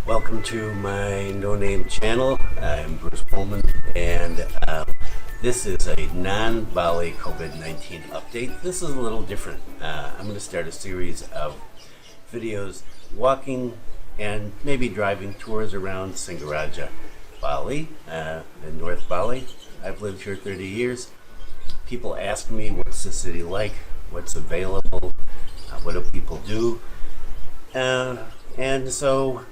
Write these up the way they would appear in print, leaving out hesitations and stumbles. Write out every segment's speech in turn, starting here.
Welcome to my no-name channel. I'm Bruce Pullman, and this is a non-Bali COVID-19 update. This is a little different. I'm going to start a series of videos walking and maybe driving tours around Singaraja Bali, in North Bali. I've lived here 30 years. People ask me, what's the city like? What's available? What do people do? And so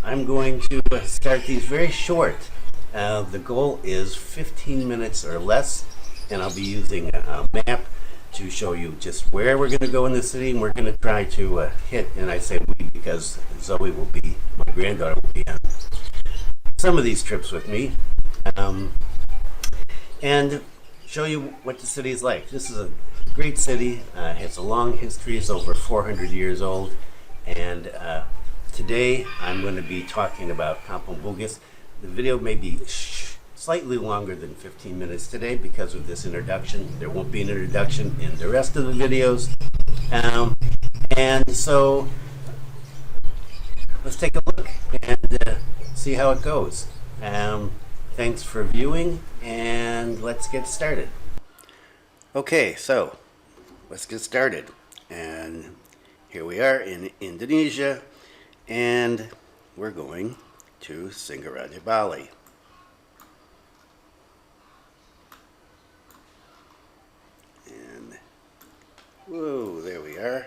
I'm going to start these very short. The goal is 15 minutes or less, and I'll be using a map to show you just where we're going to go in the city, and we're going to try to hit, and I say we because Zoe will be, my granddaughter will be on some of these trips with me, and show you what the city is like. This is a great city. It has a long history. It's over 400 years old, and today I'm going to be talking about Kampung Bugis. The video may be slightly longer than 15 minutes today because of this introduction. There won't be an introduction in the rest of the videos. And so let's take a look and see how it goes. Thanks for viewing, and let's get started. Okay, so let's get started. And here we are in Indonesia, and we're going to Singaraja Bali. And whoa, there we are.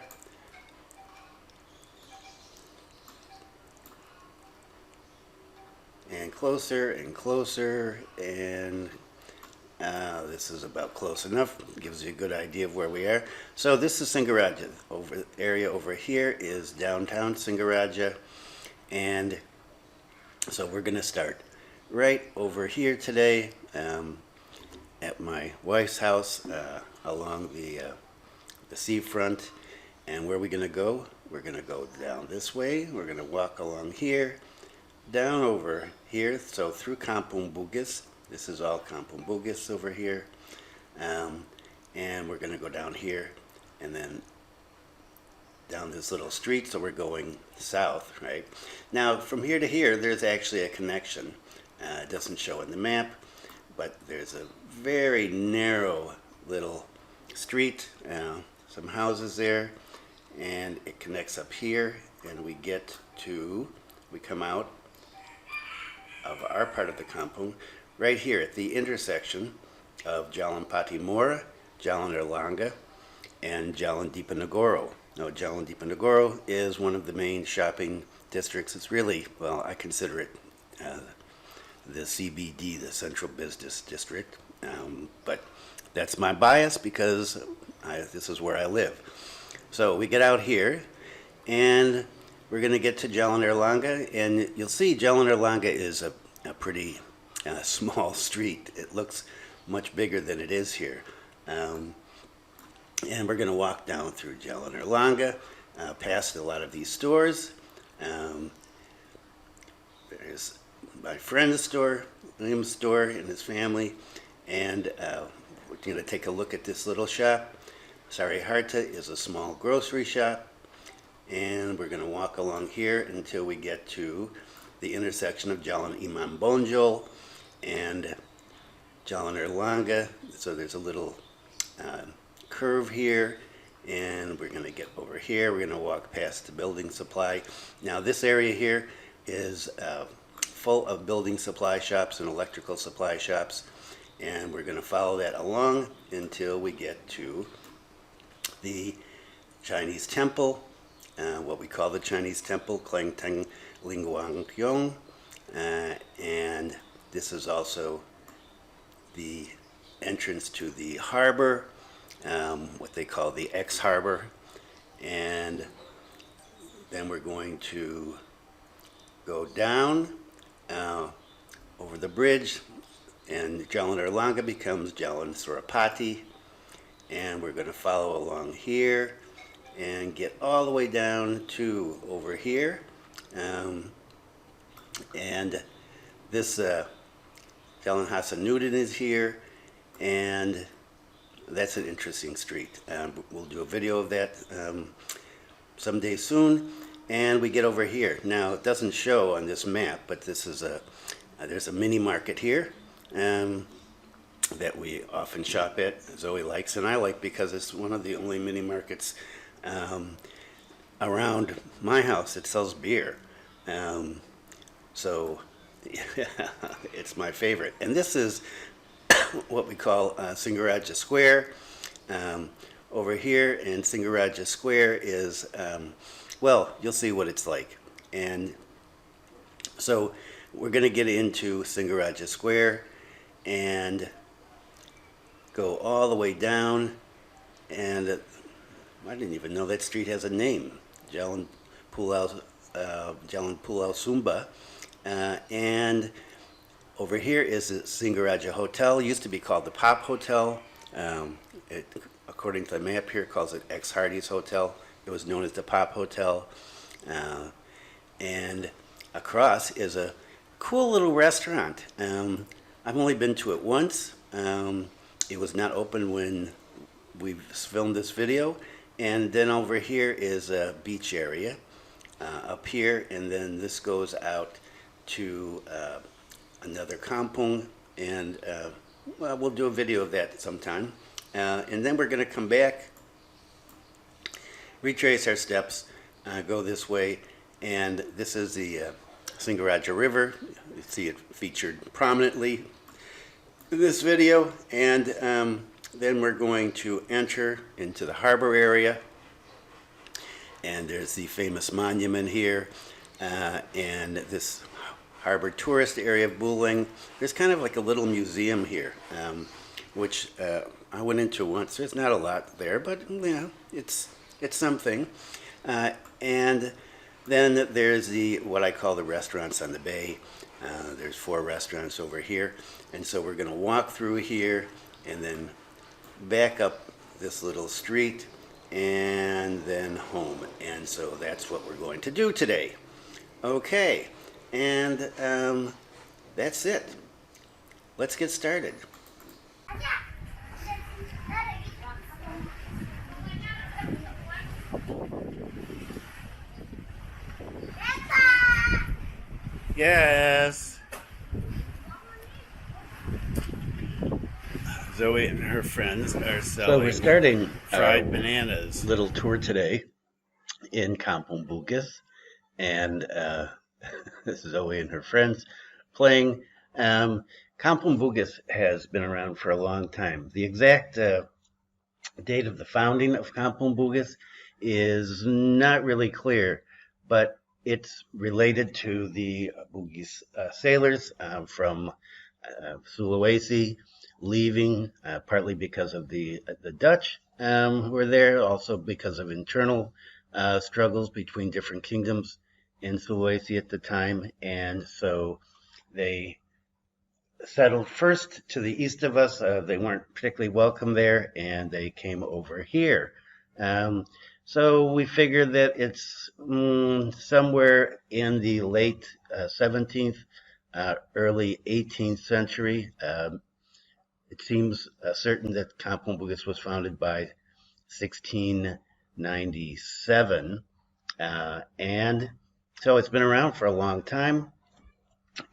And closer and closer, and this is about close enough. Gives you a good idea of where we are. So this is Singaraja. Area over here is downtown Singaraja, and so we're going to start right over here today at my wife's house along the seafront. And where are we going to go? We're going to go down this way. We're going to walk along here, down over here, so through Kampung Bugis. This is all Kampung Bugis over here. And we're going to go down here and then down this little street, so we're going south, right? Now, from here to here, there's actually a connection. It doesn't show in the map, but there's a very narrow little street, some houses there, and it connects up here, and we come out of our part of the kampung right here at the intersection of Jalan Patimura, Jalan Erlangga, and Jalan Diponegoro. Now, Jalan Diponegoro is one of the main shopping districts. It's really, well, I consider it the CBD, the Central Business District, but that's my bias because this is where I live. So we get out here, and we're going to get to Jalan Erlangga, and you'll see Jalan Erlangga is a pretty small street. It looks much bigger than it is here. And we're going to walk down through Jalan Erlangga, past a lot of these stores. There's my friend's store, William's store, and his family. And we're going to take a look at this little shop. Sari Harta is a small grocery shop. And we're going to walk along here until we get to the intersection of Jalan Imam Bonjol and Jalan Erlangga. So there's a little curve here, and we're going to get over here. We're going to walk past the building supply. Now, this area here is full of building supply shops and electrical supply shops, and we're going to follow that along until we get to the Chinese temple, what we call the Chinese temple, Kleng Teng Lingguang Tiong, and this is also the entrance to the harbor, what they call the ex-harbor. And then we're going to go down over the bridge, and Jalan Erlangga becomes Jalan Surapati, and we're going to follow along here and get all the way down to over here. And this Jalan Hasanuddin is here, and that's an interesting street. We'll do a video of that someday soon. and we get over here. Now, it doesn't show on this map, but this is there's a mini market here that we often shop at. Zoe likes, and I like, because it's one of the only mini markets around my house that sells beer. So yeah, it's my favorite. And this is what we call Singaraja Square. Over here in Singaraja Square is, well, you'll see what it's like. And so we're going to get into Singaraja Square and go all the way down. And I didn't even know that street has a name, Jalan Sumba. And over here is the Singaraja Hotel. It used to be called the Pop Hotel. According to the map here, it calls it Ex Hardy's Hotel. It was known as the Pop Hotel. And across is a cool little restaurant. I've only been to it once. It was not open when we filmed this video. And then over here is a beach area up here, and then this goes out to another kampung, and well, we'll do a video of that sometime. And then we're going to come back, retrace our steps, go this way, and this is the Singaraja River. You see it featured prominently in this video, and then we're going to enter into the harbor area, and there's the famous monument here, and this harbor tourist area of Buleleng. There's kind of like a little museum here, which I went into once. There's not a lot there, but yeah, it's something. And then there's what I call the restaurants on the bay. There's 4 restaurants over here, and so we're going to walk through here and then back up this little street and then home. And so that's what we're going to do today. Okay, and that's it. Let's get started. Yes. Zoe and her friends are selling. So we're starting fried bananas. Little tour today in Kampung Bugis, and Zoe and her friends playing. Kampung Bugis has been around for a long time. The exact date of the founding of Kampung Bugis is not really clear, but it's related to the Bugis sailors from Sulawesi leaving, partly because of the Dutch who were there, also because of internal struggles between different kingdoms in Sulawesi at the time. And so they settled first to the east of us. They weren't particularly welcome there, and they came over here. So we figure that it's somewhere in the late 17th, early 18th century. It seems certain that Kampung Bugis was founded by 1697. And so it's been around for a long time.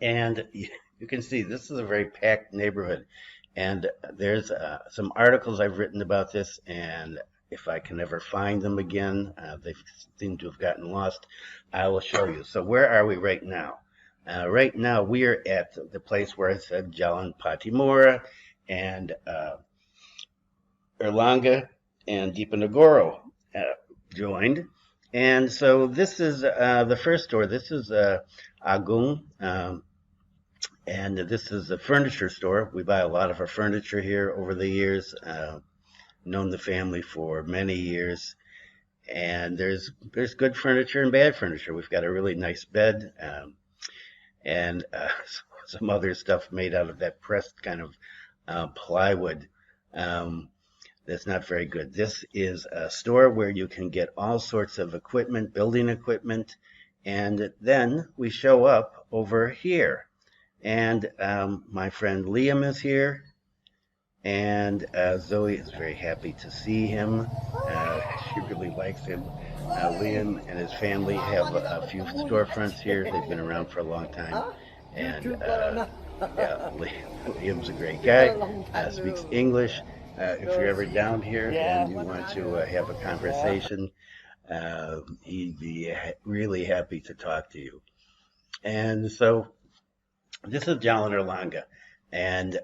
And you can see this is a very packed neighborhood. And there's some articles I've written about this, and if I can ever find them again, they seem to have gotten lost, I will show you. So where are we right now? Right now we are at the place where I said Jalan Patimura and Erlangga and Diponegoro joined. And so this is the first store. This is Agung, and this is a furniture store. We buy a lot of our furniture here over the years. Known the family for many years, and there's good furniture and bad furniture. We've got a really nice bed, and some other stuff made out of that pressed kind of plywood that's not very good. This is a store where you can get all sorts of equipment, building equipment, and then we show up over here, and my friend Liam is here. And Zoe is very happy to see him. She really likes him. Liam and his family have a few storefronts here. They've been around for a long time. And yeah, Liam's a great guy, speaks English. If you're ever down here and you want to have a conversation, he'd be really happy to talk to you. And so this is Jalan Erlangga, and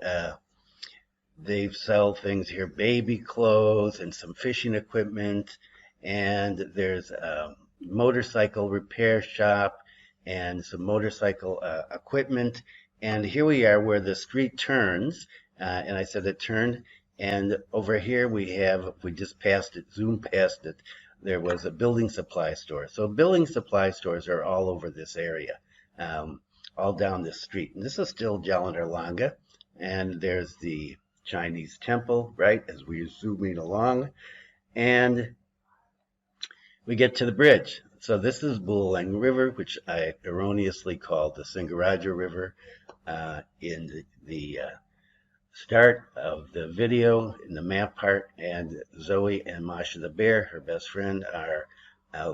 they sell things here, baby clothes and some fishing equipment, and there's a motorcycle repair shop and some motorcycle equipment. And here we are where the street turns, and I said it turned. And over here we just passed it, zoomed past it, there was a building supply store. So building supply stores are all over this area, all down this street. And this is still Jalan Erlangga, and there's the Chinese temple, right, as we're zooming along. And we get to the bridge. So this is Buleleng River, which I erroneously called the Singaraja River in the start of the video, in the map part. And Zoe and Masha the bear, her best friend, are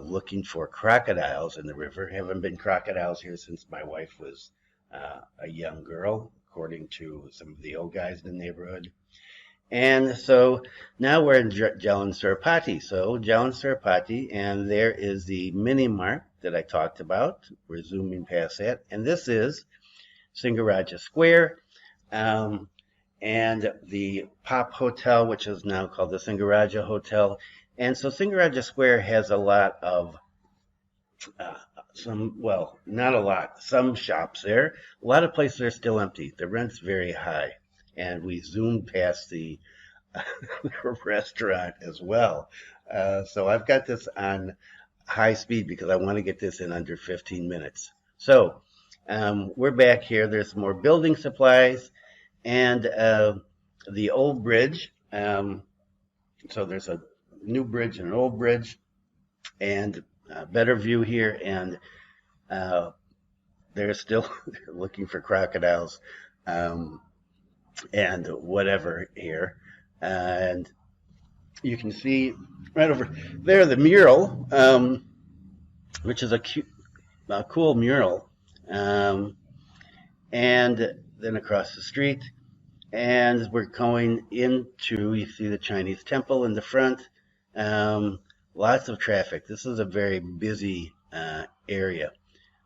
looking for crocodiles in the river. Haven't been crocodiles here since my wife was a young girl, according to some of the old guys in the neighborhood. And so now we're in Jalan Surapati. So Jalan Surapati, and there is the mini mart that I talked about. We're zooming past that. And this is Singaraja Square, and the Pop Hotel, which is now called the Singaraja Hotel. And so Singaraja Square has a lot of not a lot, some shops there. A lot of places are still empty. The rent's very high. And we zoomed past the restaurant as well. So I've got this on high speed because I want to get this in under 15 minutes. So we're back here. There's more building supplies and the old bridge. So there's a new bridge and an old bridge, and a better view here. And they're still looking for crocodiles and whatever here. And you can see right over there the mural, which is a cool mural. And then across the street, and we're going into, you see the Chinese temple in the front. Lots of traffic. This is a very busy area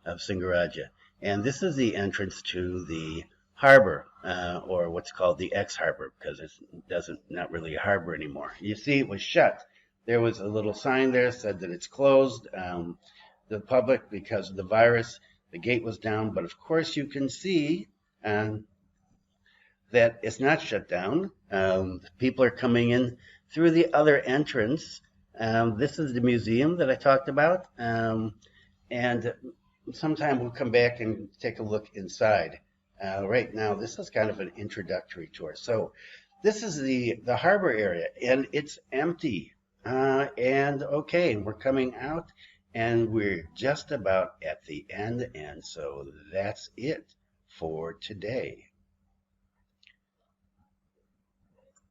of Singaraja. And this is the entrance to the harbor, or what's called the ex-harbor, because it not really a harbor anymore. You see, it was shut. There was a little sign there said that it's closed to the public because of the virus. The gate was down, but of course you can see that it's not shut down. People are coming in through the other entrance. This is the museum that I talked about, and sometime we'll come back and take a look inside. Right now, this is kind of an introductory tour. So this is the harbor area, and it's empty. And okay, we're coming out, and we're just about at the end, and so that's it for today.